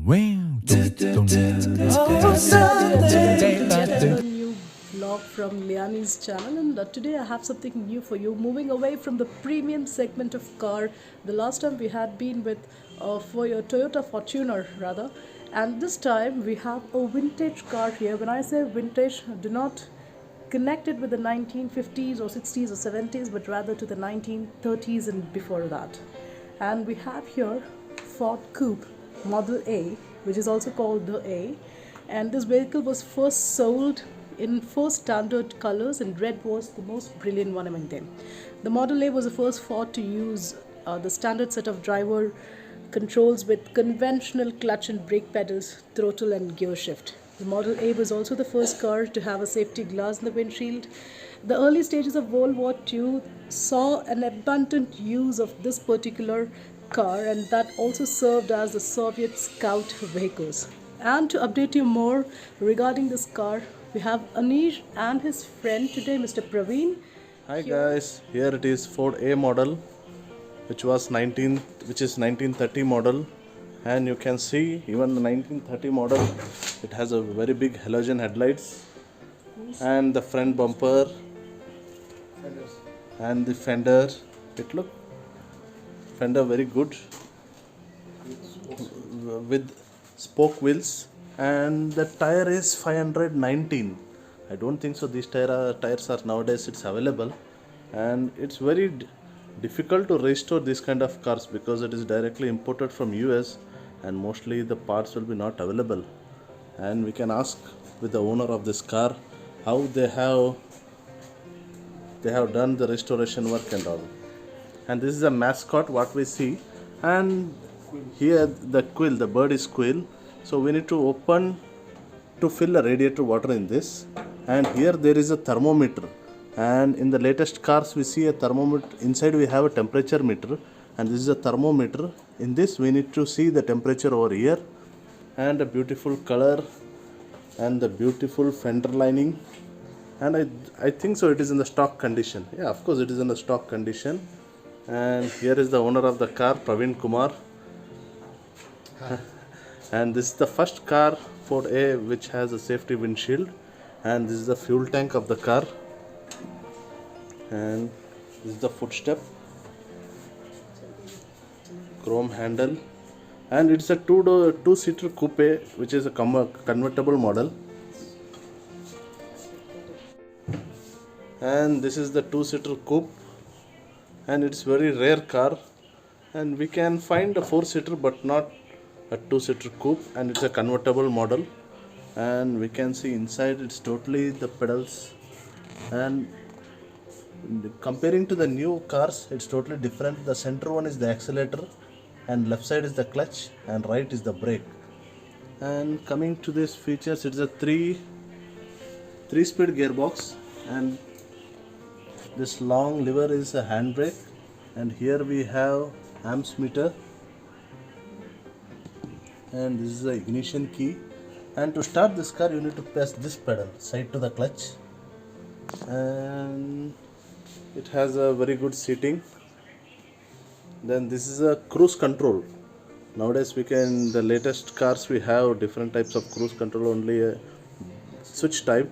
New vlog from Liani'S channel, and today I have something new for you. Moving away from the premium segment of car. The last time we had been with for your Toyota Fortuner rather, and this time we have a vintage car here. When I say vintage, do not connect it with the 1950s or 60s or 70s, but rather to the 1930s and before that. And we have here Ford Coupe Model A, which is also called the A, and this vehicle was first sold in four standard colors, and red was the most brilliant one among them. The Model A was the first Ford to use the standard set of driver controls with conventional clutch and brake pedals, throttle and gear shift. The Model A was also the first car to have a safety glass in the windshield. The early stages of World War II saw an abundant use of this particular car, and that also served as the Soviet scout vehicles. And to update you more regarding this car, we have Anish and his friend today, Mr. Praveen. Hi guys, here it is Ford A model, which is 1930 model, and you can see even the 1930 model, it has a very big halogen headlights, and the front bumper and the fender. It look fender very good with spoke wheels, and the tire is 519. I don't think so these tires are nowadays it's available, and it's very difficult to restore this kind of cars because it is directly imported from US, and mostly the parts will be not available. And we can ask with the owner of this car how they have done the restoration work and all. And this is a mascot what we see, and here the quill, the bird is quill, so we need to open to fill a radiator water in this. And here there is a thermometer, and in the latest cars we see a thermometer. Inside we have a temperature meter, and this is a thermometer. In this we need to see the temperature over here, and a beautiful color and the beautiful fender lining. And I think so it is in the stock condition. Yeah, of course it is in the stock condition. And here is the owner of the car, Praveen Kumar. And this is the first car, Ford A, which has a safety windshield. And this is the fuel tank of the car. And this is the footstep, chrome handle, and it's a two-seater coupe, which is a convertible model. And this is the two-seater coupe, and it's very rare car, and we can find a four-seater but not a two-seater coupe, and it's a convertible model. And we can see inside it's totally the pedals, and comparing to the new cars it's totally different. The center one is the accelerator, and left side is the clutch, and right is the brake. And coming to these features, it's a three-speed gearbox, and this long lever is a handbrake, and here we have amps meter, and this is the ignition key. And to start this car you need to press this pedal side to the clutch, and it has a very good seating. Then this is a cruise control. Nowadays the latest cars we have different types of cruise control, only a switch type,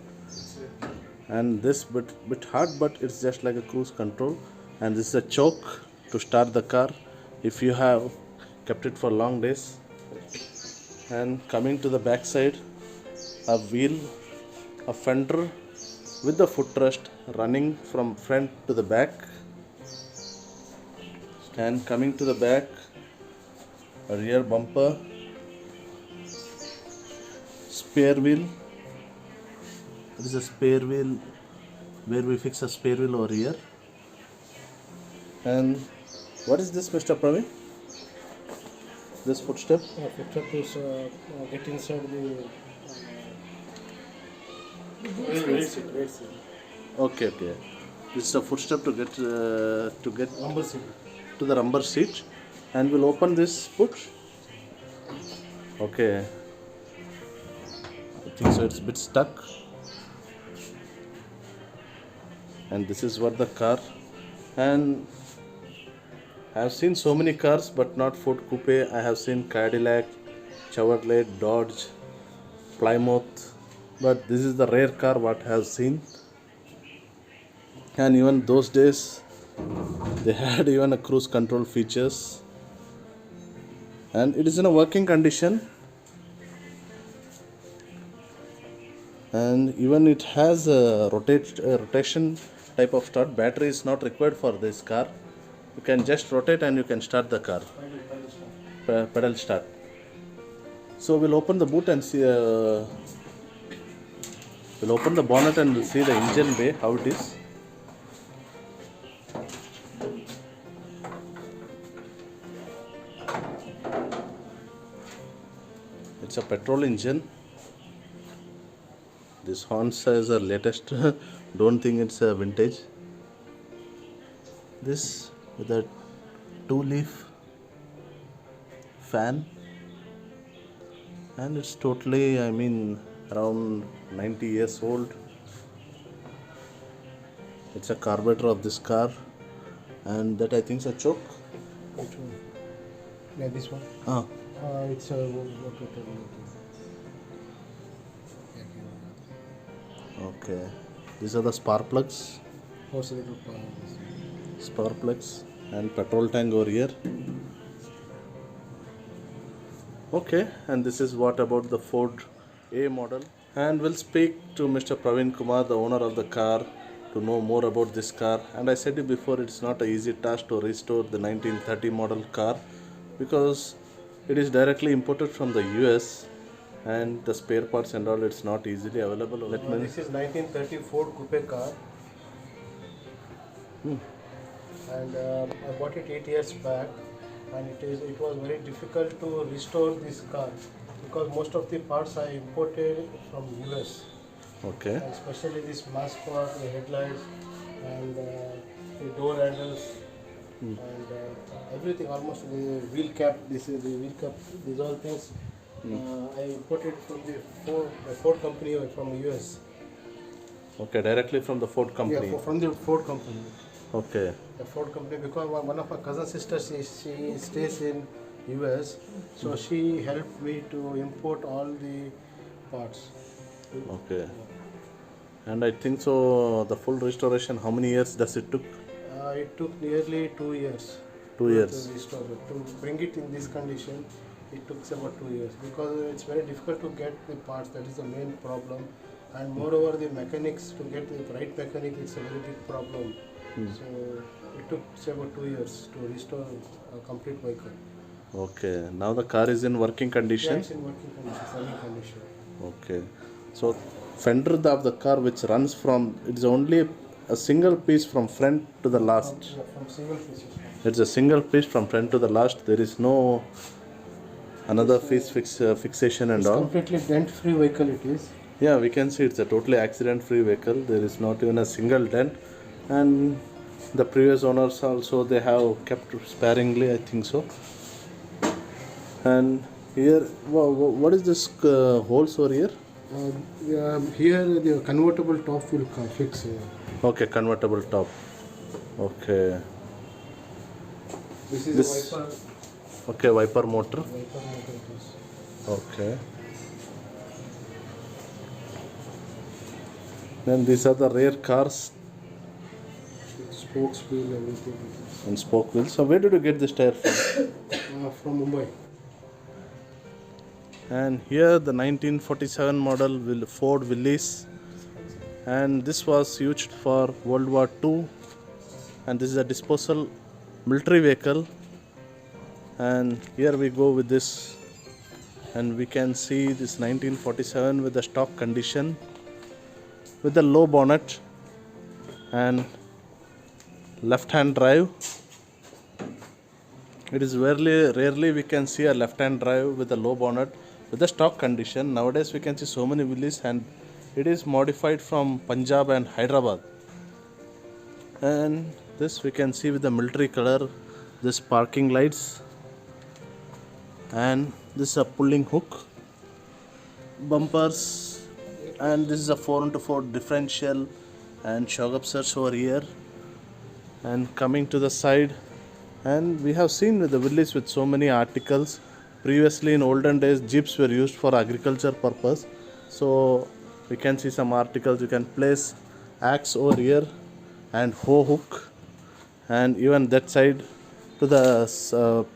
and this bit hard, but it's just like a cruise control. And this is a choke to start the car if you have kept it for long days. And coming to the back side, a wheel, a fender with the footrest running from front to the back. And coming to the back, a rear bumper, spare wheel. This is a spare wheel where we fix a spare wheel over here. And what is this, Mr. Praveen? This footstep? Footstep is get inside the Okay. This is a footstep to get rumble seat. to the rumble seat, and we'll open this foot. Okay. I think so it's a bit stuck. And this is what the car. And I have seen so many cars, but not Ford Coupe. I have seen Cadillac, Chevrolet, Dodge, Plymouth, but this is the rare car what I have seen. And even those days they had even a cruise control features, and it is in a working condition, and even it has a rotation type of start. Battery is not required for this car. You can just rotate and you can start the car. Pedal start. So we'll open the boot and see. We'll open the bonnet and we'll see the engine bay, how it is. It's a petrol engine. This Honda is the latest. Don't think it's a vintage. This with a 2-leaf fan, and it's totally, I mean, around 90 years old. It's a carburetor of this car, and that I think is a choke. Which one? Yeah, this one. Ah, It's a what to tell you. okay. These are the spark plugs. What's the little power? Spark plugs and petrol tank over here. Okay, and this is what about the Ford A model. And we'll speak to Mr. Praveen Kumar, the owner of the car, to know more about this car. And I said it before, it's not an easy task to restore the 1930 model car because it is directly imported from the US, and the spare parts and all, it's not easily available. Let me. This is 1930 Ford Coupe car. And I bought it 8 years back, and it was very difficult to restore this car because most of the parts I imported from US, Okay. and especially this mascot, the headlights, and the door handles, and everything, almost the wheel cap. This is the wheel cap. These all things I imported from the Ford company from US. Okay, directly from the Ford company. Yeah, from the Ford company. Okay. The Ford company, because one of my cousin sisters, she stays in US, so she helped me to import all the parts. Okay. And I think so the full restoration, how many years does it took? It took nearly 2 years. 2 years. To restore it. To bring it in this condition, it took about 2 years because it's very difficult to get the parts. That is the main problem. And moreover, the mechanics, to get the right mechanic, it's a very big problem. So it took about 2 years to restore a complete vehicle. Okay. Now the car is in working Yeah, condition. it's in working condition, running condition. Okay. So fender of the car which runs from, it is only a single piece from front to the last. From single pieces. It's a single piece from front to the last. There is no another fixation and It's all. completely dent-free vehicle it is. Yeah, we can see it's a totally accident-free vehicle. There is not even a single dent, and the previous owners also, they have kept sparingly, I think so. And here, what is this holes over here? Here the convertible top will fix here. Okay, convertible top. Okay. This is This- a wiper. Okay, wiper motor. Wiper motor it is. Okay. Then these are the rare cars With spokes, wheel, everything. and spoke wheels. So where did you get this tire from? From Mumbai. And here the 1947 model Ford Willys, and this was used for World War II, and this is a disposal military vehicle. And here we go with this, and we can see this 1947 with the stock condition with the low bonnet and left hand drive. It is rarely we can see a left hand drive with a low bonnet with the stock condition. Nowadays we can see so many Willys, and it is modified from Punjab and Hyderabad. And this we can see with the military color, this parking lights, and this is a pulling hook, bumpers, and this is a 4x4 differential and shock absorbers over here. And coming to the side, and we have seen with the Willys with so many articles, Previously in olden days, jeeps were used for agriculture purpose. So we can see some articles. You can place axe over here and hoe hook, and even that side to the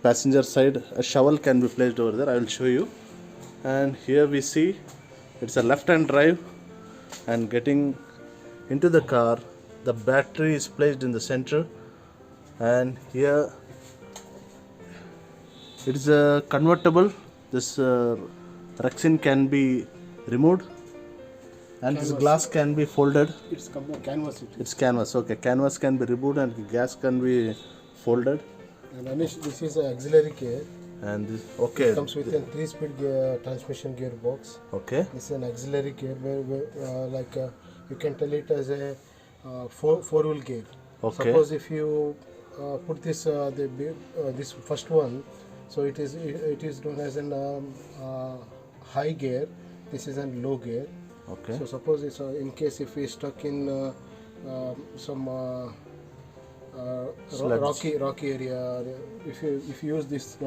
passenger side a shovel can be placed over there. I will show you. And here we see it's a left hand drive, and getting into the car, the battery is placed in the center, and here it is a convertible. This Rexin can be removed, and this glass can be folded. It's canvas. It's canvas. Okay, canvas can be removed and gas can be folded. And Anish, this is an auxiliary gear. And this, okay. It comes with a 3-speed transmission gearbox. Okay. This is an auxiliary gear where you can tell it as a four-wheel gear. Okay. Suppose if you put this this first one, so it is known as an high gear. This is a low gear. Okay. So suppose it's in case if we stuck in some rocky area, if you use this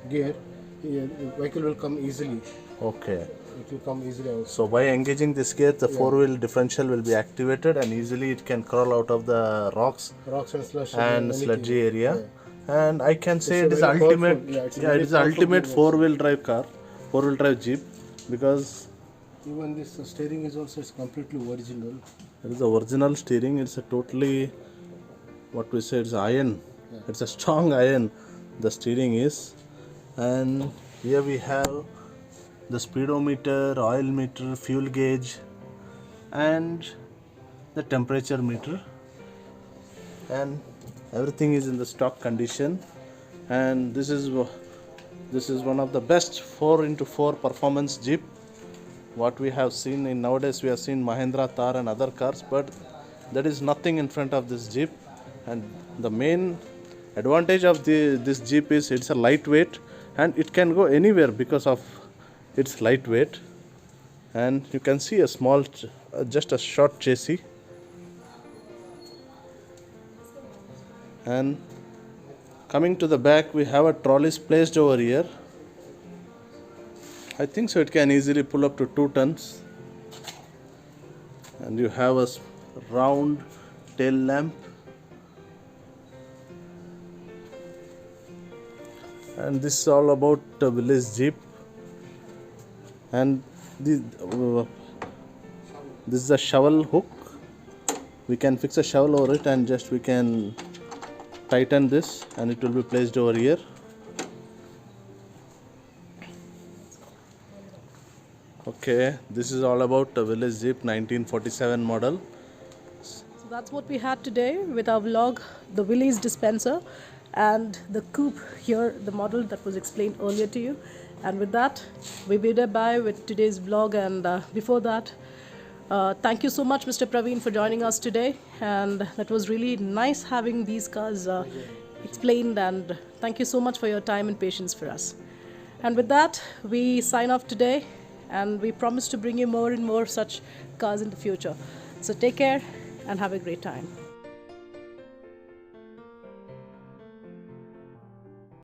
gear, the vehicle will come easily. Okay. It will come easily out. So by engaging this gear, the four-wheel differential will be activated, and easily it can crawl out of the rocks And slush and sludgy area. Yeah. And I can say it a is very ultimate. powerful- Yeah, it is the ultimate four-wheel drive car, four-wheel drive jeep, because Even this steering is also completely original. it is the original steering. It's a totally, what we say, it's iron. Yeah. It's a strong iron. The steering is, and here we have the speedometer, oil meter, fuel gauge, and the temperature meter, and everything is in the stock condition. And this is one of the best 4x4 performance jeep what we have seen in nowadays. We have seen Mahindra Thar and other cars, but there is nothing in front of this jeep. And the main advantage of this jeep is it's a lightweight, and it can go anywhere because of its lightweight. And you can see a small just a short chassis, and coming to the back we have a trolleys placed over here. I think so it can easily pull up to 2 tons. And you have a round tail lamp, and this is all about Willys Jeep. And this is a shovel hook. We can fix a shovel over it, and just we can tighten this, and it will be placed over here. Okay, this is all about the Willys Jeep 1947 model. So that's what we had today with our vlog, the Willys dispenser and the Coupe here, the model that was explained earlier to you. And with that, we bid bye with today's vlog. And before that, thank you so much, Mr. Praveen, for joining us today. And that was really nice having these cars explained. And thank you so much for your time and patience for us. And with that, we sign off today. And we promise to bring you more and more such cars in the future. So take care and have a great time.